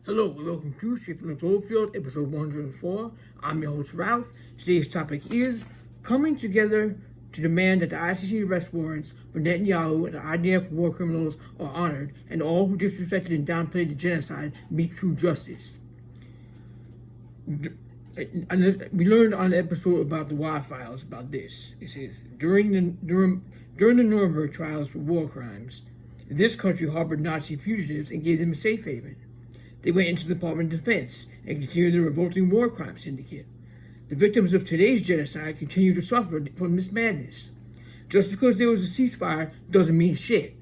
Hello, and welcome to Straight from the Cloverfield, episode 104. I'm your host, Ralph. Today's topic is coming together to demand that the ICC arrest warrants for Netanyahu and the IDF war criminals are honored, and all who disrespected and downplayed the genocide meet true justice. We learned on the episode about the Wire Files about this. It says, during the Nuremberg trials for war crimes, this country harbored Nazi fugitives and gave them a safe haven. They went into the Department of Defense and continued the revolting war crime syndicate. The victims of today's genocide continue to suffer from this madness. Just because there was a ceasefire doesn't mean shit.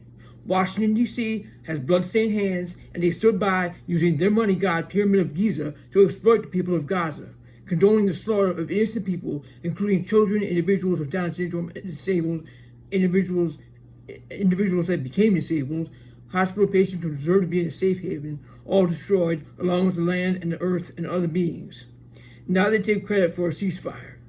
Washington, D.C. has bloodstained hands, and they stood by using their money god Pyramid of Giza to exploit the people of Gaza, condoning the slaughter of innocent people, including children, individuals with Down syndrome, disabled individuals that became disabled, hospital patients who deserve to be in a safe haven, all destroyed, along with the land and the earth and other beings. Now they take credit for a ceasefire,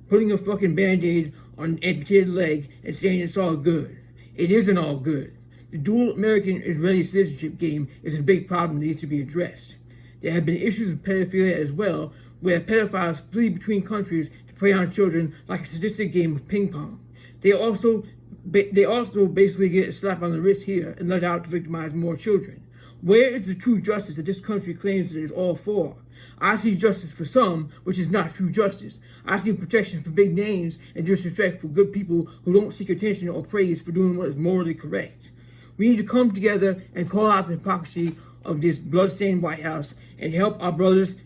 putting a fucking band-aid on an amputated leg and saying it's all good. It isn't all good. The dual American-Israeli citizenship game is a big problem that needs to be addressed. There have been issues of pedophilia as well, where pedophiles flee between countries to prey on children like a sadistic game of ping pong. They also basically get a slap on the wrist here and let out to victimize more children. Where is the true justice that this country claims it is all for? I see justice for some, which is not true justice. I see protection for big names and disrespect for good people who don't seek attention or praise for doing what is morally correct. We need to come together and call out the hypocrisy of this bloodstained White House and help our brothers,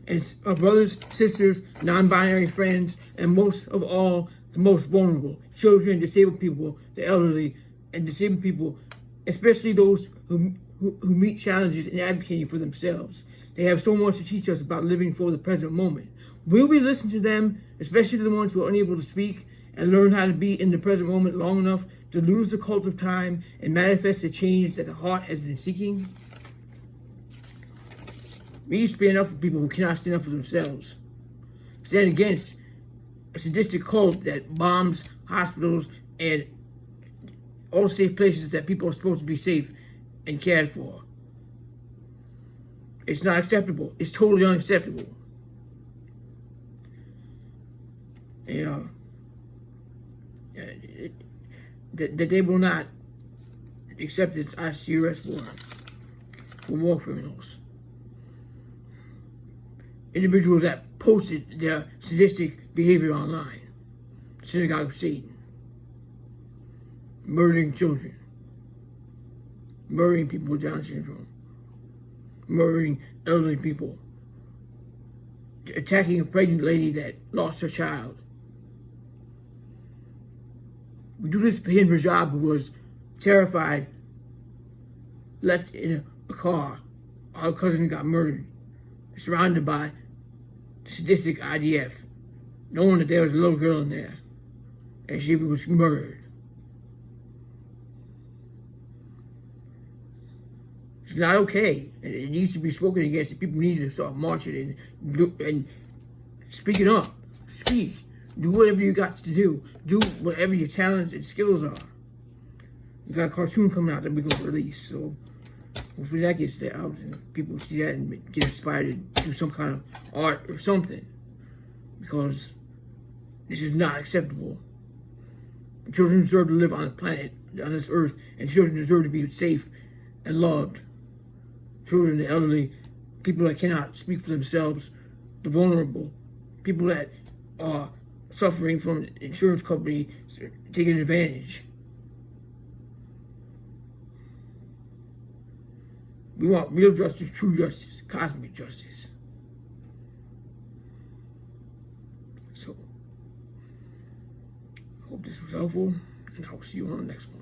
sisters, non-binary friends, and most of all, the most vulnerable, children, disabled people, the elderly, and disabled people, especially those who meet challenges in advocating for themselves. They have so much to teach us about living for the present moment. Will we listen to them, especially to the ones who are unable to speak, and learn how to be in the present moment long enough to lose the cult of time and manifest the change that the heart has been seeking? We need to stand up for people who cannot stand up for themselves. Stand against a sadistic cult that bombs hospitals and all safe places that people are supposed to be safe and cared for. It's not acceptable. It's totally unacceptable. That they will not accept this ICC arrest warrant for war criminals. Individuals that posted their sadistic behavior online. Synagogue of Satan. Murdering children. Murdering people with Down syndrome. Murdering elderly people. Attacking a pregnant lady that lost her child. We do this for Hin Rajab, who was terrified, left in a car. Our cousin got murdered, surrounded by the sadistic IDF, knowing that there was a little girl in there, and she was murdered. It's not okay, and it needs to be spoken against. People need to start marching and speaking up. Speak. Do whatever you got to do. Do whatever your talents and skills are. We got a cartoon coming out that we're going to release, so hopefully that gets there out and people see that and get inspired to do some kind of art or something, because this is not acceptable. Children deserve to live on the planet, on this earth, and children deserve to be safe and loved. Children, the elderly, people that cannot speak for themselves, the vulnerable, people that are suffering from insurance company taking advantage. We want real justice, true justice, cosmic justice. So, hope this was helpful, and I will see you on the next one.